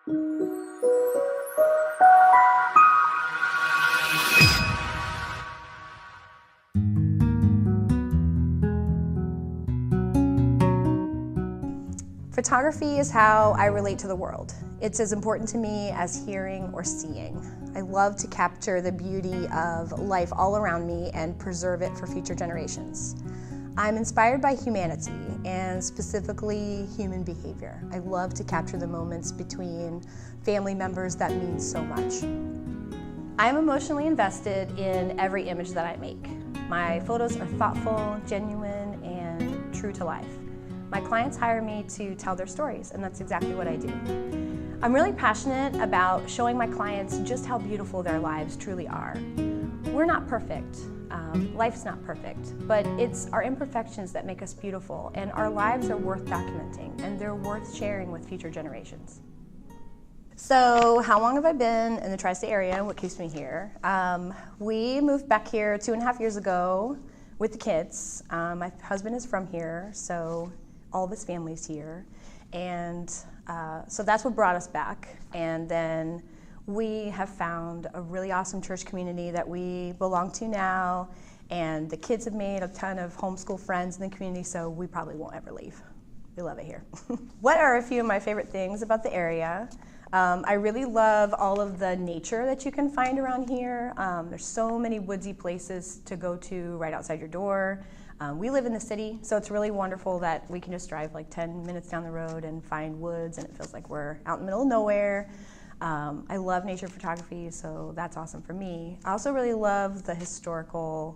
Photography is how I relate to the world. It's as important to me as hearing or seeing. I love to capture the beauty of life all around me and preserve it for future generations. I'm inspired by humanity and specifically human behavior. I love to capture the moments between family members that mean so much. I'm emotionally invested in every image that I make. My photos are thoughtful, genuine, and true to life. My clients hire me to tell their stories, and that's exactly what I do. I'm really passionate about showing my clients just how beautiful their lives truly are. We're not perfect. Life's not perfect, but it's our imperfections that make us beautiful, and our lives are worth documenting, and they're worth sharing with future generations. So, how long have I been in the tri-state area and what keeps me here? We moved back here 2.5 years ago with the kids. My husband is from here, so all of his family's here, and so that's what brought us back. And then we have found a really awesome church community that we belong to now, and the kids have made a ton of homeschool friends in the community, so we probably won't ever leave. We love it here. What are a few of my favorite things about the area? I really love all of the nature that you can find around here. There's so many woodsy places to go to right outside your door. We live in the city, so it's really wonderful that we can just drive like 10 minutes down the road and find woods, and it feels like we're out in the middle of nowhere. I love nature photography, so that's awesome for me. I also really love the historical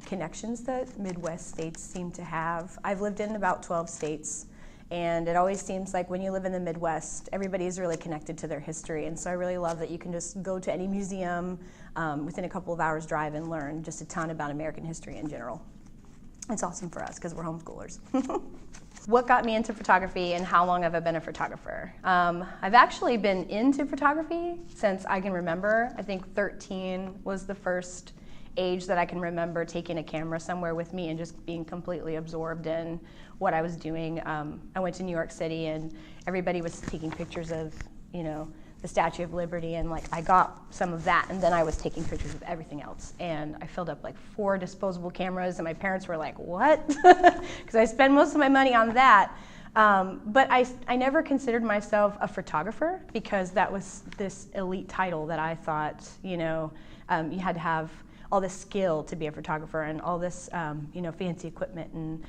connections that Midwest states seem to have. I've lived in about 12 states, and it always seems like when you live in the Midwest, everybody's really connected to their history, and so I really love that you can just go to any museum within a couple of hours drive and learn just a ton about American history in general. It's awesome for us because we're homeschoolers. What got me into photography and how long have I been a photographer? I've actually been into photography since I can remember. I think 13 was the first age that I can remember taking a camera somewhere with me and just being completely absorbed in what I was doing. I went to New York City and everybody was taking pictures of, the Statue of Liberty, and I got some of that, and then I was taking pictures of everything else, and I filled up 4 disposable cameras, and my parents were like, what? Because I spend most of my money on that. But I never considered myself a photographer because that was this elite title that I thought, you had to have all this skill to be a photographer and all this, fancy equipment and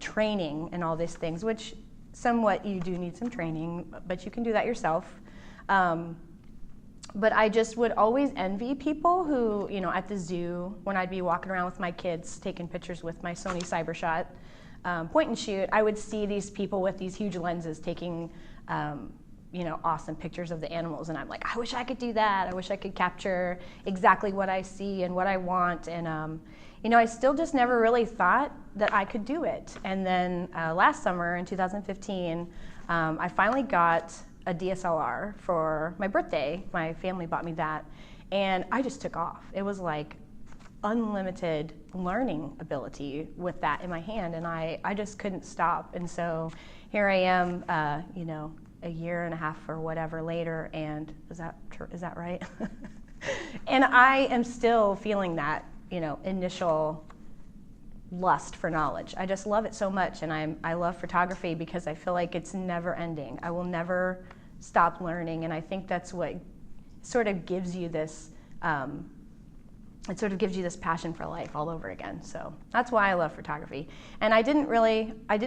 training and all these things, which somewhat you do need some training, but you can do that yourself. But I just would always envy people who, at the zoo, when I'd be walking around with my kids taking pictures with my Sony CyberShot point and shoot, I would see these people with these huge lenses taking, awesome pictures of the animals, and I'm like, I wish I could do that. I wish I could capture exactly what I see and what I want, and I still just never really thought that I could do it. And then last summer in 2015, I finally got a DSLR for my birthday. My family bought me that, and I just took off. It was like unlimited learning ability with that in my hand, and I just couldn't stop. And so here I am, a year and a half or whatever later, and is that right? And I am still feeling that, initial lust for knowledge. I just love it so much, and I love photography because I feel like it's never ending. I will never stop learning, and I think that's what sort of gives you this passion for life all over again. So that's why I love photography. And I didn't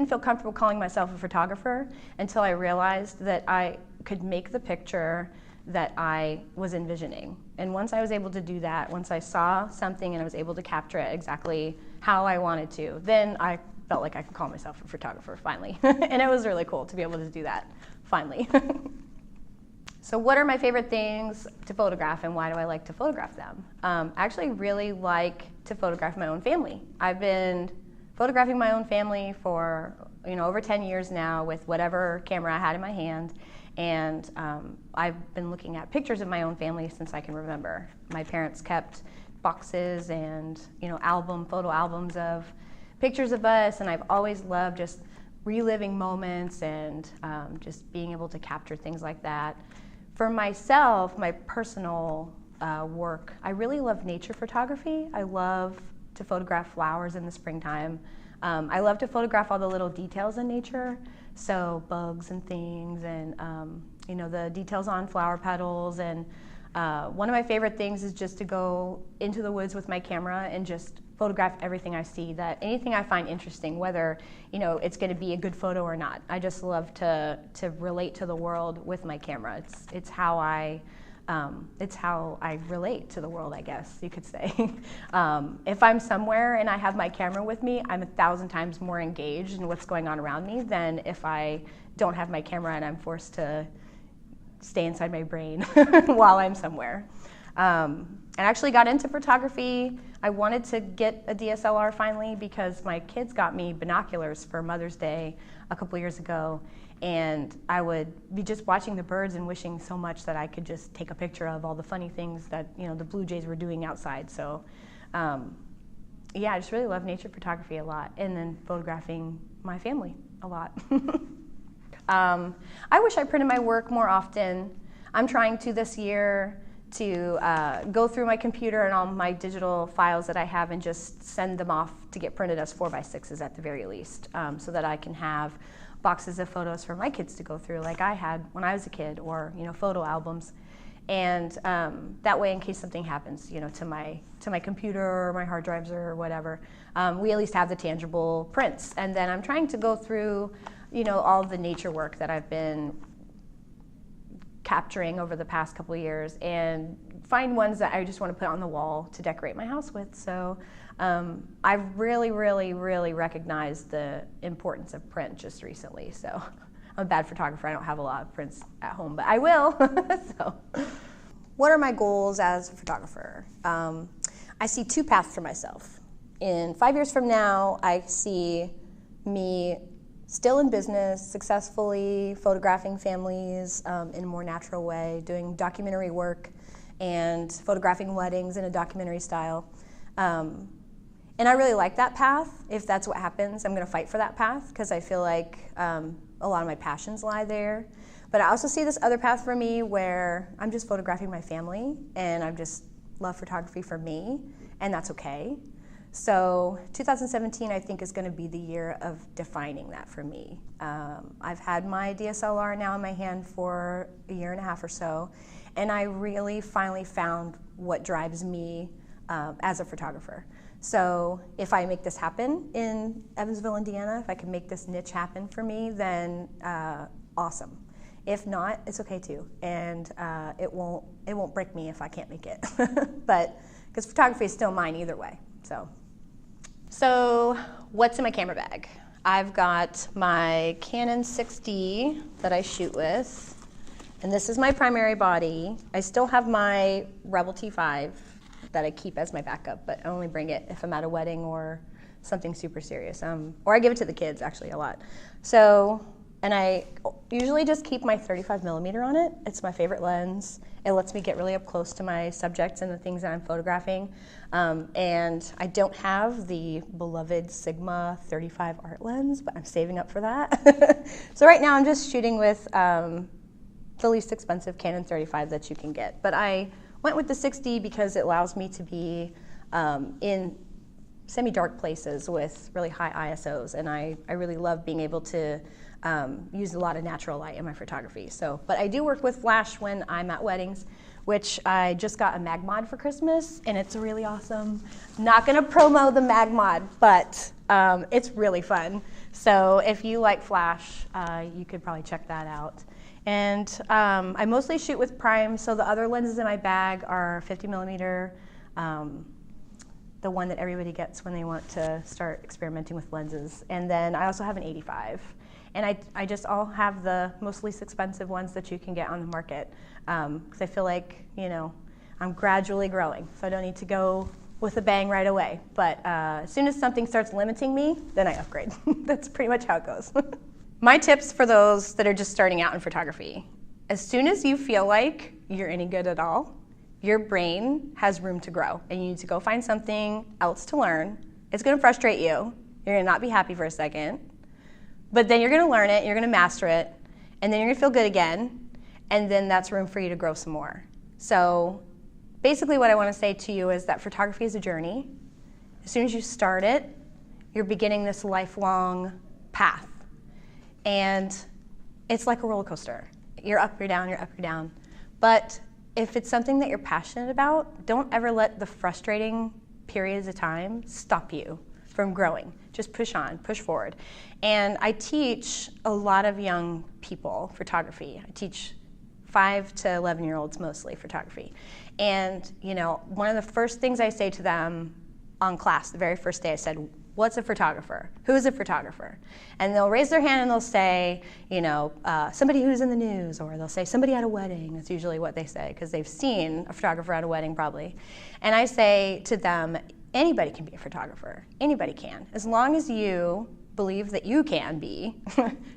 feel comfortable calling myself a photographer until I realized that I could make the picture that I was envisioning. And once I was able to do that, once I saw something and I was able to capture it exactly how I wanted to, then I felt like I could call myself a photographer finally. And it was really cool to be able to do that finally. So what are my favorite things to photograph, and why do I like to photograph them? I actually really like to photograph my own family. I've been photographing my own family for over 10 years now with whatever camera I had in my hand, and I've been looking at pictures of my own family since I can remember. My parents kept boxes and photo albums of pictures of us, and I've always loved just reliving moments and just being able to capture things like that. For myself, my personal work, I really love nature photography. I love to photograph flowers in the springtime. I love to photograph all the little details in nature, so bugs and things, and you know, the details on flower petals. And one of my favorite things is just to go into the woods with my camera and just photograph everything I see, that anything I find interesting, whether, you know, it's going to be a good photo or not. I just love to relate to the world with my camera. It's how I relate to the world, I guess you could say. If I'm somewhere and I have my camera with me, I'm 1,000 times more engaged in what's going on around me than if I don't have my camera and I'm forced to stay inside my brain while I'm somewhere. I actually got into photography. I wanted to get a DSLR finally because my kids got me binoculars for Mother's Day a couple years ago, and I would be just watching the birds and wishing so much that I could just take a picture of all the funny things that, you know, the blue jays were doing outside. So yeah, I just really love nature photography a lot, and then photographing my family a lot. I wish I printed my work more often. I'm trying to this year to go through my computer and all my digital files that I have and just send them off to get printed as 4x6s at the very least, so that I can have boxes of photos for my kids to go through like I had when I was a kid, or, you know, photo albums. And that way, in case something happens, you know, to my computer or my hard drives or whatever, we at least have the tangible prints. And then I'm trying to go through, you know, all the nature work that I've been capturing over the past couple of years and find ones that I just want to put on the wall to decorate my house with. So I've really recognized the importance of print just recently. So I'm a bad photographer. I don't have a lot of prints at home, but I will. So, what are my goals as a photographer? I see two paths for myself. In 5 years from now, I see me still in business, successfully photographing families in a more natural way, doing documentary work and photographing weddings in a documentary style. And I really like that path. If that's what happens, I'm going to fight for that path because I feel like a lot of my passions lie there. But I also see this other path for me where I'm just photographing my family and I just love photography for me, and that's okay. So 2017, I think, is going to be the year of defining that for me. I've had my DSLR now in my hand for a year and a half or so, and I really finally found what drives me as a photographer. So if I make this happen in Evansville, Indiana, if I can make this niche happen for me, then awesome. If not, it's okay too, and it won't break me if I can't make it. But because photography is still mine either way. So what's in my camera bag? I've got my Canon 6D that I shoot with, and this is my primary body. I still have my Rebel T5 that I keep as my backup, but I only bring it if I'm at a wedding or something super serious. Or I give it to the kids, actually, a lot. So, and I usually just keep my 35mm on it. It's my favorite lens. It lets me get really up close to my subjects and the things that I'm photographing. And I don't have the beloved Sigma 35 art lens, but I'm saving up for that. So right now I'm just shooting with the least expensive Canon 35 that you can get. But I went with the 6D because it allows me to be in semi-dark places with really high ISOs, and I really love being able to use a lot of natural light in my photography. So, but I do work with flash when I'm at weddings, which I just got a mag mod for Christmas, and it's really awesome. Not gonna promo the mag mod, but it's really fun. So if you like flash, you could probably check that out. And I mostly shoot with prime, so the other lenses in my bag are 50mm, the one that everybody gets when they want to start experimenting with lenses. And then I also have an 85. And I just all have the most least expensive ones that you can get on the market, because I feel like, you know, I'm gradually growing, so I don't need to go with a bang right away. But as soon as something starts limiting me, then I upgrade. That's pretty much how it goes. My tips for those that are just starting out in photography: as soon as you feel like you're any good at all, your brain has room to grow, and you need to go find something else to learn. It's going to frustrate you. You're going to not be happy for a second. But then you're gonna learn it, you're gonna master it, and then you're gonna feel good again, and then that's room for you to grow some more. So basically what I wanna say to you is that photography is a journey. As soon as you start it, you're beginning this lifelong path. And it's like a roller coaster. You're up, you're down, you're up, you're down. But if it's something that you're passionate about, don't ever let the frustrating periods of time stop you from growing. Just push on, push forward. And I teach a lot of young people photography. I teach 5 to 11-year-olds mostly photography. And you know, one of the first things I say to them on class, the very first day, I said, what's a photographer? Who is a photographer? And they'll raise their hand and they'll say, you know, somebody who's in the news, or they'll say somebody at a wedding. That's usually what they say, because they've seen a photographer at a wedding probably. And I say to them, anybody can be a photographer. Anybody can, as long as you believe that you can be,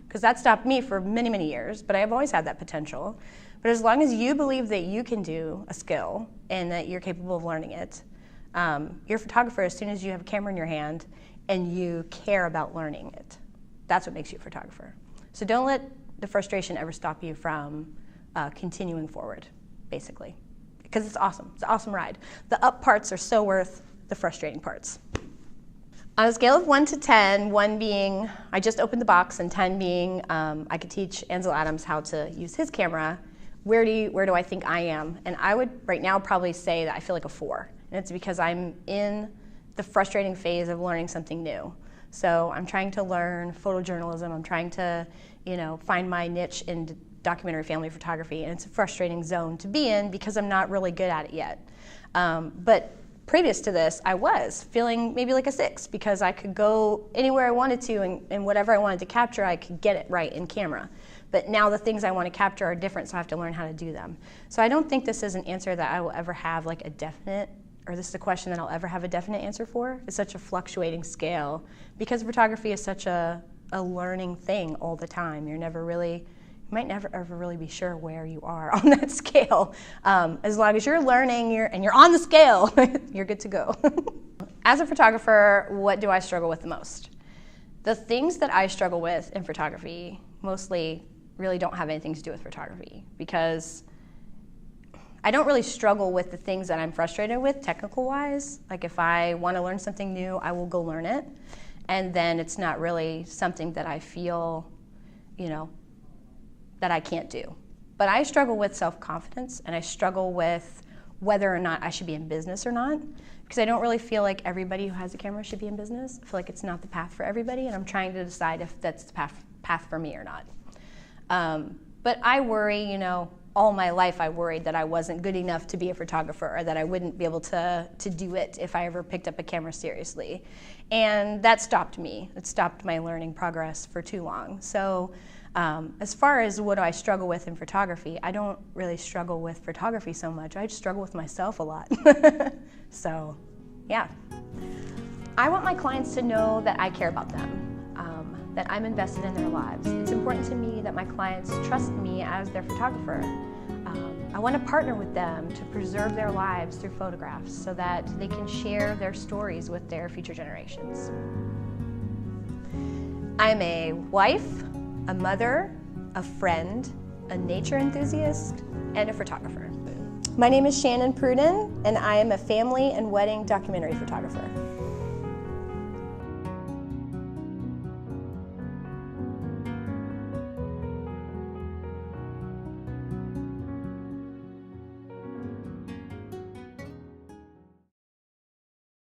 because that stopped me for many, many years, but I've always had that potential. But as long as you believe that you can do a skill and that you're capable of learning it, you're a photographer as soon as you have a camera in your hand and you care about learning it. That's what makes you a photographer. So don't let the frustration ever stop you from continuing forward, basically, because it's awesome. It's an awesome ride. The up parts are so worth the frustrating parts. On a scale of 1 to 10, 1 being I just opened the box, and 10 being I could teach Ansel Adams how to use his camera, where do I think I am? And I would right now probably say that I feel like a 4. And it's because I'm in the frustrating phase of learning something new. So I'm trying to learn photojournalism. I'm trying to, you know, find my niche in documentary family photography, and it's a frustrating zone to be in because I'm not really good at it yet. But previous to this, I was feeling maybe like a 6 because I could go anywhere I wanted to, and whatever I wanted to capture, I could get it right in camera. But now the things I want to capture are different, so I have to learn how to do them. So I don't think this is an answer that I will ever have like a definite, or this is a question that I'll ever have a definite answer for. It's such a fluctuating scale because photography is such a learning thing all the time. You're never really, you might never ever really be sure where you are on that scale. As long as you're learning and you're on the scale, you're good to go. As a photographer, what do I struggle with the most? The things that I struggle with in photography mostly really don't have anything to do with photography, because I don't really struggle with the things that I'm frustrated with technical-wise. Like if I want to learn something new, I will go learn it. And then it's not really something that I feel, you know, that I can't do. But I struggle with self-confidence, and I struggle with whether or not I should be in business or not, because I don't really feel like everybody who has a camera should be in business. I feel like it's not the path for everybody, and I'm trying to decide if that's the path for me or not. But I worry, you know, all my life I worried that I wasn't good enough to be a photographer, or that I wouldn't be able to do it if I ever picked up a camera seriously. And that stopped me. It stopped my learning progress for too long. So as far as what do I struggle with in photography, I don't really struggle with photography so much. I just struggle with myself a lot. So, yeah. I want my clients to know that I care about them. That I'm invested in their lives. It's important to me that my clients trust me as their photographer. I want to partner with them to preserve their lives through photographs so that they can share their stories with their future generations. I'm a wife, a mother, a friend, a nature enthusiast, and a photographer. My name is Shanon Pruden, and I am a family and wedding documentary photographer.